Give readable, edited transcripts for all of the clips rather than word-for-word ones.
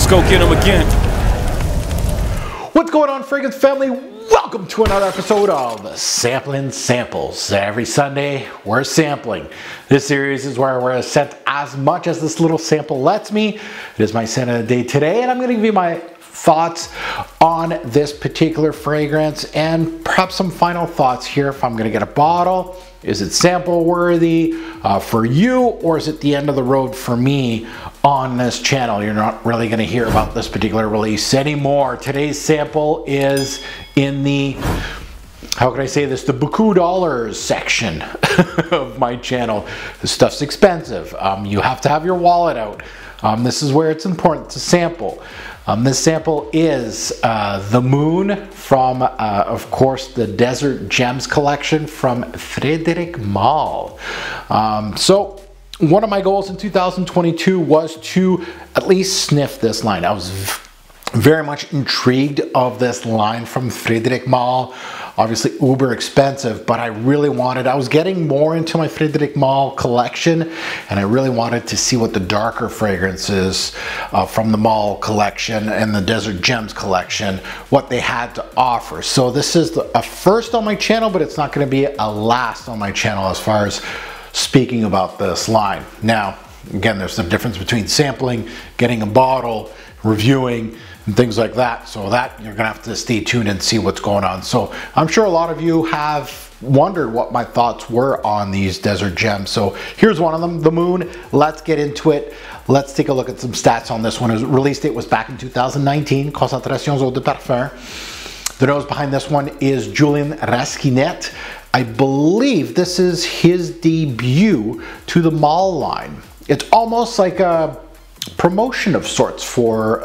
go get them again. What's going on, fragrance family? Welcome to another episode of Samplin Samples. Every Sunday, we're sampling. This series is where we're scent as much as this little sample lets me. It is my scent of the day today, and I'm going to give you my thoughts on this particular fragrance and perhaps some final thoughts here. If I'm going to get a bottle, is it sample worthy for you, or is it the end of the road for me on this channel? You're not really going to hear about this particular release anymore. Today's sample is in the, how can I say this, the beaucoup dollars section of my channel. This stuff's expensive. You have to have your wallet out. This is where it's important to sample. This sample is the Moon from, of course, the Desert Gems collection from Frederic Malle. So one of my goals in 2022 was to at least sniff this line. I was very much intrigued of this line from Frederic Malle. Obviously uber expensive, but I was getting more into my Frederic Malle collection, and I really wanted to see what the darker fragrances from the Malle collection and the Desert Gems collection, what they had to offer. So this is a first on my channel, but it's not going to be a last on my channel as far as speaking about this line. Now, again, there's the difference between sampling, getting a bottle, reviewing, and things like that. So that you're gonna have to stay tuned and see what's going on. So I'm sure a lot of you have wondered what my thoughts were on these Desert Gems. So here's one of them, the Moon. Let's get into it. Let's take a look at some stats on this one. His release date was back in 2019. Concentrations eau de parfum. The nose behind this one is Julien Rasquinet. I believe this is his debut to the Malle line. It's almost like a promotion of sorts for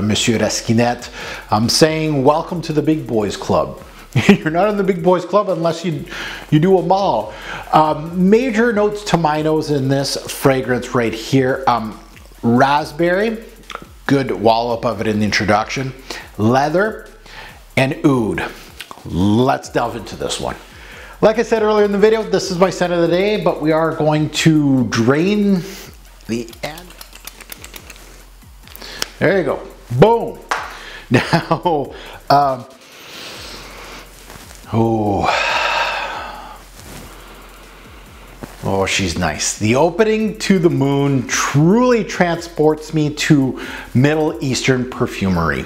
Monsieur Rasquinet. I'm saying welcome to the big boys club. You're not in the big boys club unless you do a Malle. Major notes to my nose in this fragrance right here. Raspberry, good wallop of it in the introduction. Leather and oud. Let's delve into this one. Like I said earlier in the video, this is my scent of the day, but we are going to drain the end. There you go. Boom. Now, oh, she's nice. The opening to the Moon truly transports me to Middle Eastern perfumery.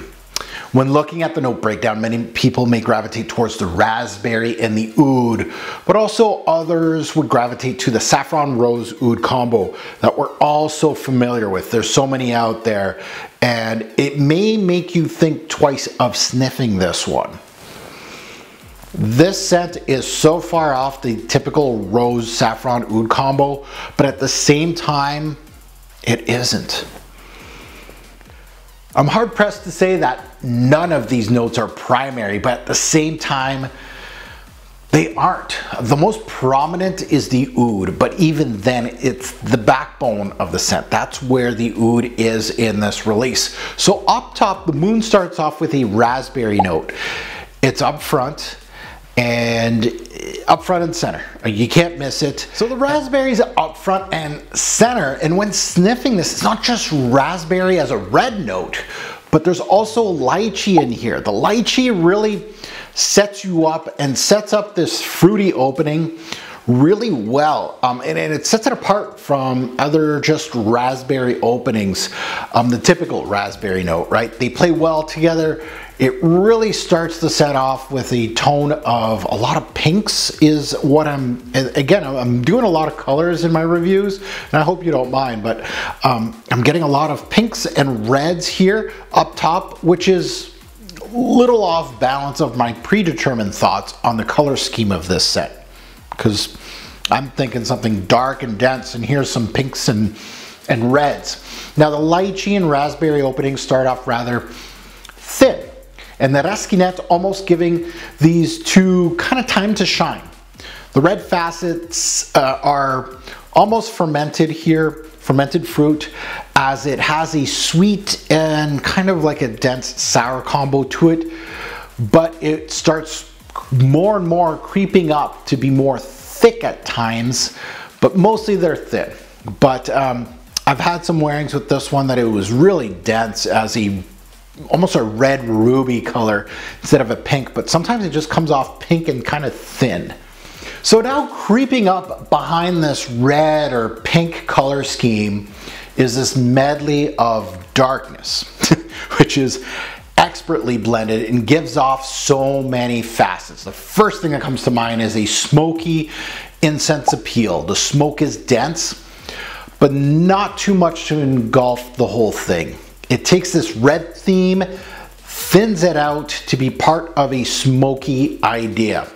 When looking at the note breakdown, many people may gravitate towards the raspberry and the oud, but also others would gravitate to the saffron rose oud combo that we're all so familiar with. There's so many out there, and it may make you think twice of sniffing this one. This scent is so far off the typical rose saffron oud combo, but at the same time, it isn't. I'm hard pressed to say that none of these notes are primary, but at the same time, they aren't. The most prominent is the oud, but even then, it's the backbone of the scent. That's where the oud is in this release. So up top, the Moon starts off with a raspberry note. It's up front and center. You can't miss it. So the raspberries up front and center, and when sniffing this, it's not just raspberry as a red note, but there's also lychee in here. The lychee really sets you up and sets up this fruity opening really well, and it sets it apart from other just raspberry openings, the typical raspberry note, right? They play well together. It really starts to set off with a tone of a lot of pinks is what I'm doing a lot of colors in my reviews, and I hope you don't mind, but I'm getting a lot of pinks and reds here up top, which is a little off balance of my predetermined thoughts on the color scheme of this set, because I'm thinking something dark and dense, and here's some pinks and reds. Now the lychee and raspberry openings start off rather thin, and the Rasquinet almost giving these two kind of time to shine. The red facets are almost fermented here, fermented fruit, as it has a sweet and kind of like a dense sour combo to it, but it starts more and more creeping up to be more thick at times, but mostly they're thin. But I've had some wearings with this one that it was really dense as almost a red ruby color instead of a pink, but sometimes it just comes off pink and kind of thin. So now creeping up behind this red or pink color scheme is this medley of darkness, which is expertly blended and gives off so many facets. The first thing that comes to mind is a smoky incense appeal. The smoke is dense, but not too much to engulf the whole thing. It takes this red theme, thins it out to be part of a smoky idea.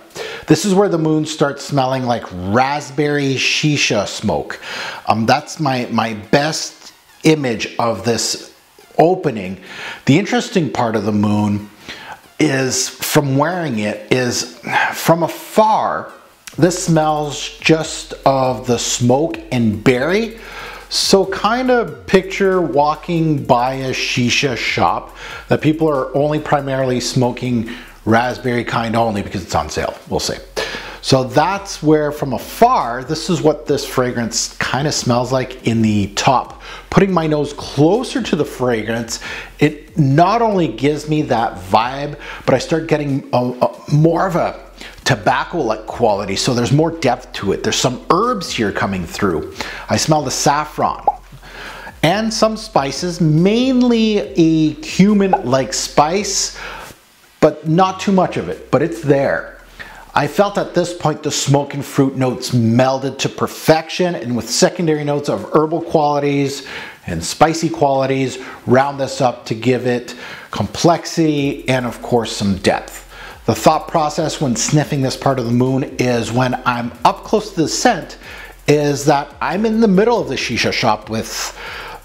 This is where the moon starts smelling like raspberry shisha smoke. That's my best image of this opening. The interesting part of the moon is, from wearing it, is from afar, this smells just of the smoke and berry. So kind of picture walking by a shisha shop that people are only primarily smoking raspberry kind only because it's on sale, we'll say. So that's where, from afar, this is what this fragrance kind of smells like in the top. Putting my nose closer to the fragrance, it not only gives me that vibe, but I start getting more of a tobacco-like quality. So there's more depth to it. There's some herbs here coming through. I smell the saffron and some spices, mainly a cumin-like spice, but not too much of it, but it's there. I felt at this point the smoke and fruit notes melded to perfection, and with secondary notes of herbal qualities and spicy qualities round this up to give it complexity and of course some depth. The thought process when sniffing this part of the moon is, when I'm up close to the scent, is that I'm in the middle of the shisha shop with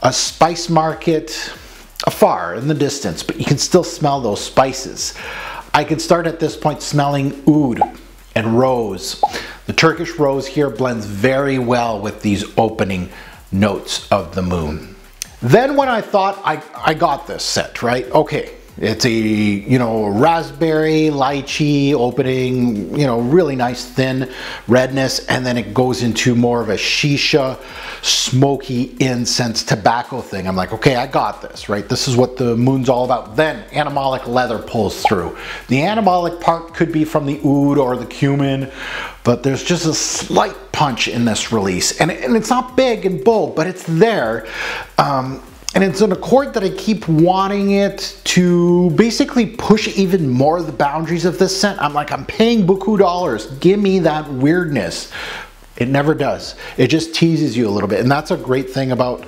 a spice market afar in the distance, but you can still smell those spices. I can start at this point smelling oud and rose. The Turkish rose here blends very well with these opening notes of the moon. Then when I thought I got this scent, right? Okay, it's a, raspberry, lychee opening, really nice thin redness, and then it goes into more of a shisha, smoky incense tobacco thing. I'm like, okay, I got this, right? This is what the moon's all about. Then animalic leather pulls through. The animalic part could be from the oud or the cumin, but there's just a slight punch in this release. And it's not big and bold, but it's there. And it's an accord that I keep wanting it to basically push even more the boundaries of this scent. I'm like, I'm paying beaucoup dollars. Give me that weirdness. It never does. It just teases you a little bit. And that's a great thing about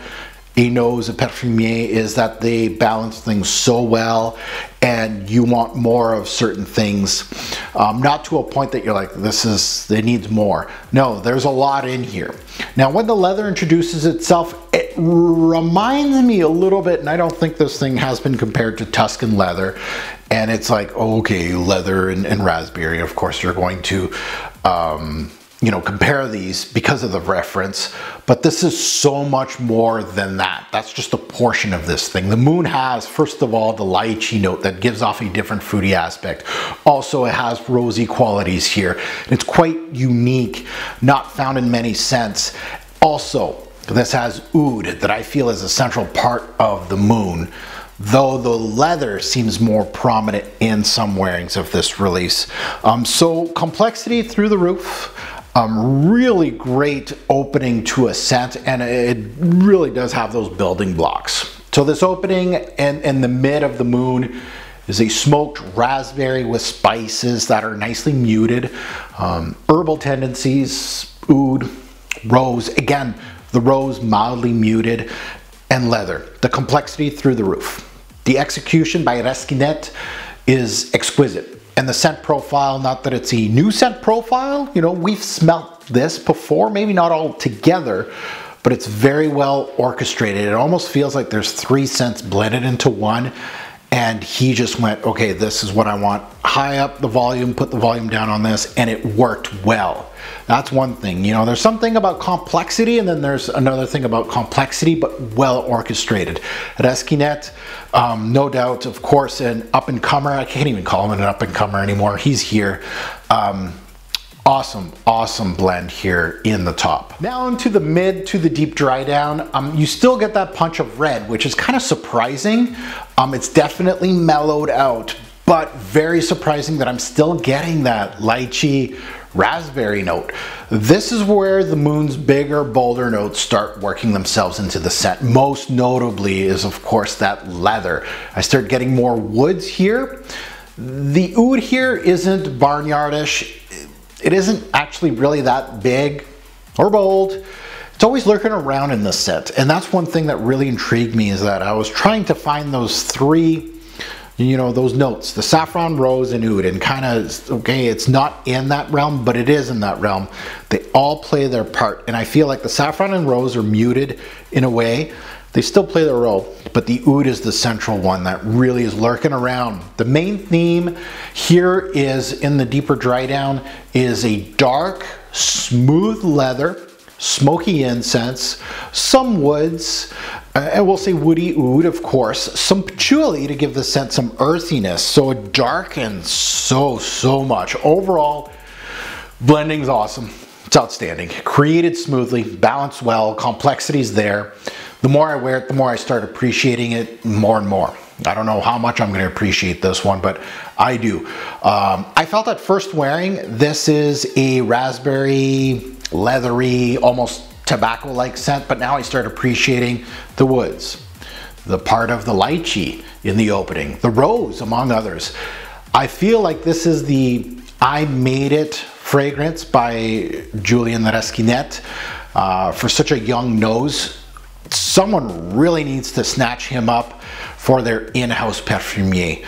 a nose, a parfumier, is that they balance things so well, and you want more of certain things. Not to a point that you're like, it needs more. No, there's a lot in here. Now, when the leather introduces itself, it reminds me a little bit, and I don't think this thing has been compared to Tuscan leather. And it's like, okay, leather and raspberry, of course, you're going to, compare these because of the reference, but this is so much more than that. That's just a portion of this thing. The moon has, first of all, the lychee note that gives off a different fruity aspect. Also, it has rosy qualities here. It's quite unique, not found in many scents. Also, this has oud that I feel is a central part of the moon, though the leather seems more prominent in some wearings of this release. So complexity through the roof. Really great opening to a scent, and it really does have those building blocks. So this opening in the mid of the moon is a smoked raspberry with spices that are nicely muted, herbal tendencies, oud, rose, again, the rose mildly muted, and leather. The complexity through the roof. The execution by Reskinet is exquisite. And the scent profile, not that it's a new scent profile, we've smelt this before, maybe not all together, but it's very well orchestrated. It almost feels like there's 3 scents blended into one, and he just went, okay, this is what I want. High up the volume, put the volume down on this, and it worked well. That's one thing. There's something about complexity, and then there's another thing about complexity, but well orchestrated. Reskinet, no doubt, of course, an up-and-comer. I can't even call him an up-and-comer anymore. He's here. Awesome, awesome blend here in the top. Now into the mid to the deep dry down, you still get that punch of red, which is kind of surprising. It's definitely mellowed out, but very surprising that I'm still getting that lychee raspberry note. This is where the Moon's bigger, bolder notes start working themselves into the scent. Most notably is, of course, that leather. I start getting more woods here. The oud here isn't barnyardish. It isn't actually really that big or bold. It's always lurking around in this scent. And that's one thing that really intrigued me, is that I was trying to find those three, you know, those notes, the saffron, rose, and oud, and kind of, okay, it's not in that realm, but it is in that realm. They all play their part. And I feel like the saffron and rose are muted in a way. They still play their role, but the oud is the central one that really is lurking around. The main theme here is, in the deeper dry down, is a dark, smooth leather, smoky incense, some woods, and we'll say woody oud, of course, some patchouli to give the scent some earthiness, so it darkens so much. Overall, blending's awesome. It's outstanding. Created smoothly, balanced well, complexity's there. The more I wear it, the more I start appreciating it more and more. I don't know how much I'm going to appreciate this one, but I do. I felt at first wearing, this is a raspberry, leathery, almost tobacco-like scent, but now I start appreciating the woods, the part of the lychee in the opening, the rose, among others. I feel like this is the I Made It fragrance by Julien Lesquinette. For such a young nose, someone really needs to snatch him up for their in-house perfumier.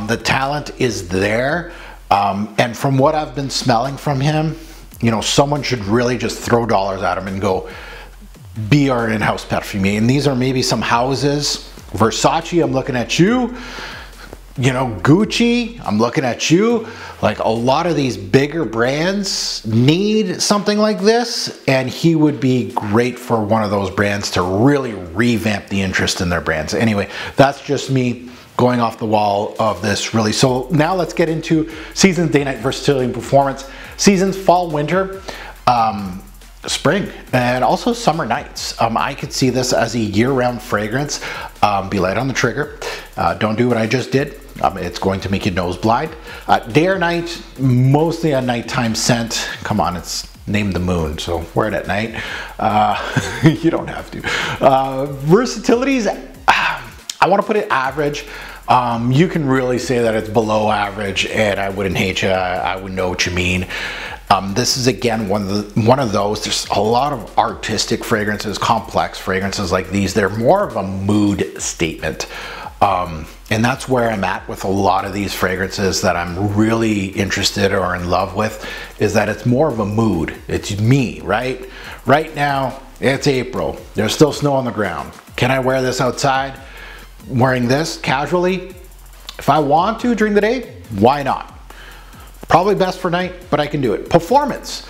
The talent is there, and from what I've been smelling from him, you know, someone should really just throw dollars at him and go, be our in-house perfumier. And these are maybe some houses. Versace, I'm looking at you. You know, Gucci, I'm looking at you. Like, a lot of these bigger brands need something like this, and he would be great for one of those brands to really revamp the interest in their brands. Anyway, that's just me going off the wall of this, really. So now let's get into seasons, day, night, versatility, and performance. Seasons, fall, winter, spring, and also summer nights. I could see this as a year-round fragrance. Be light on the trigger. Don't do what I just did. It's going to make you nose blind. Day or night, mostly a nighttime scent. Come on, it's named the moon, so wear it at night. You don't have to. Versatilities, I want to put it average. You can really say that it's below average, and I wouldn't hate you. I would know what you mean. This is, again, one of those. There's a lot of artistic fragrances, complex fragrances like these. They're more of a mood statement. And that's where I'm at with a lot of these fragrances that I'm really interested or in love with, is that it's more of a mood. It's me, right? Right now, it's April. There's still snow on the ground. Can I wear this outside? Wearing this casually? If I want to during the day, why not? Probably best for night, but I can do it. Performance.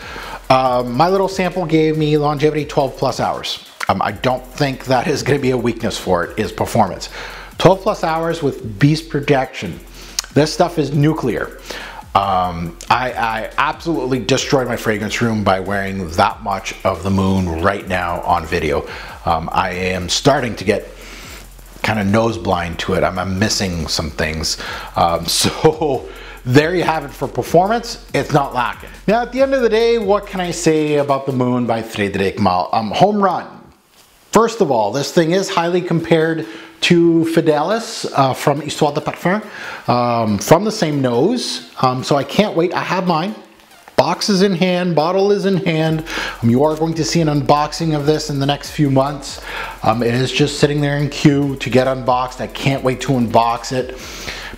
My little sample gave me longevity 12 plus hours. I don't think that is going to be a weakness for it, is performance. 12 plus hours with beast projection. This stuff is nuclear. I absolutely destroyed my fragrance room by wearing that much of the moon right now on video. I am starting to get kind of nose blind to it. I'm missing some things. So there you have it for performance. It's not lacking. Now, at the end of the day, what can I say about the Moon by Frederic Malle? Home run. First of all, this thing is highly compared to Fidelis from Histoire de Parfum, from the same nose. So I can't wait. I have mine. Box is in hand, bottle is in hand. You are going to see an unboxing of this in the next few months. It is just sitting there in queue to get unboxed. I can't wait to unbox it.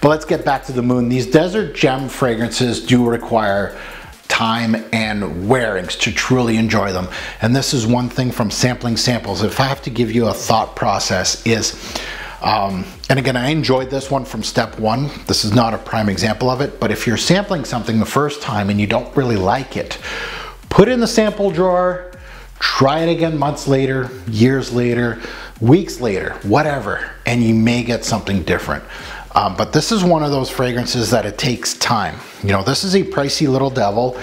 But let's get back to the Moon. These desert gem fragrances do require time and wearings to truly enjoy them. And this is one thing from sampling samples. If I have to give you a thought process is, and again, I enjoyed this one from step one. This is not a prime example of it, but if you're sampling something the first time and you don't really like it, put it in the sample drawer, try it again months later, years later, weeks later, whatever, and you may get something different. But this is one of those fragrances that it takes time. You know, this is a pricey little devil,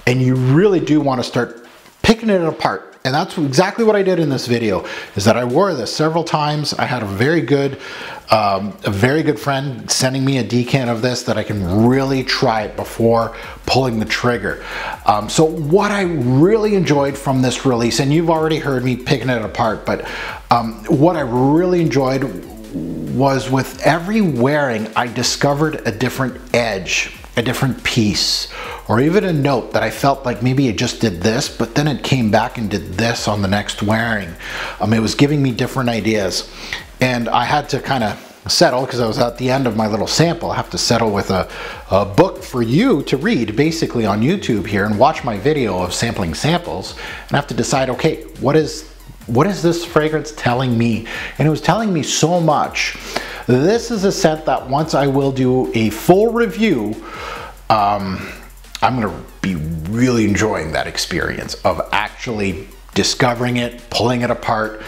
and you really do want to start picking it apart. And that's exactly what I did in this video, is that I wore this several times. I had a very good friend sending me a decant of this that I can really try it before pulling the trigger. So what I really enjoyed from this release, and you've already heard me picking it apart, but what I really enjoyed was with every wearing, I discovered a different edge, a different piece, or even a note that I felt like maybe it just did this, but then it came back and did this on the next wearing. It was giving me different ideas, and I had to kind of settle, because I was at the end of my little sample. I have to settle with a book for you to read basically on YouTube here and watch my video of sampling samples, and I have to decide, okay, what is this fragrance telling me? And it was telling me so much. This is a scent that once I will do a full review, I'm gonna be really enjoying that experience of actually discovering it, pulling it apart.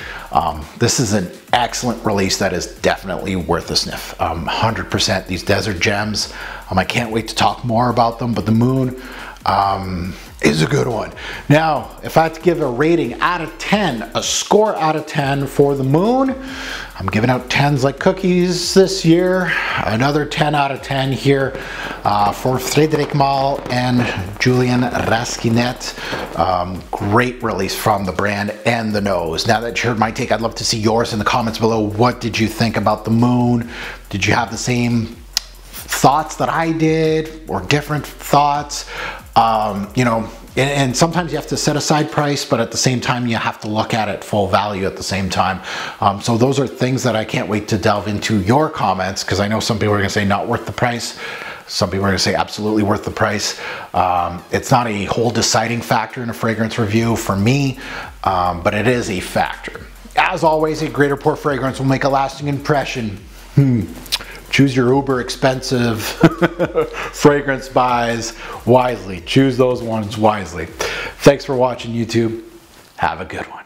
This is an excellent release that is definitely worth a sniff. 100% these Desert Gems. I can't wait to talk more about them, but the Moon is a good one. Now, if I had to give a rating out of 10, a score out of 10 for the Moon, I'm giving out 10s like cookies this year. Another 10 out of 10 here for Frederic Malle and Julien Rasquinet. Great release from the brand and the nose. Now that you heard my take, I'd love to see yours in the comments below. What did you think about the Moon? Did you have the same thoughts that I did, or different thoughts? You know, and sometimes you have to set aside price, but at the same time you have to look at it full value at the same time. So those are things that I can't wait to delve into your comments, because I know some people are gonna say not worth the price. Some people are gonna say absolutely worth the price. It's not a whole deciding factor in a fragrance review for me, but it is a factor. As always, a great or poor fragrance will make a lasting impression. Choose your uber expensive fragrance buys wisely. Choose those ones wisely. Thanks for watching, YouTube. Have a good one.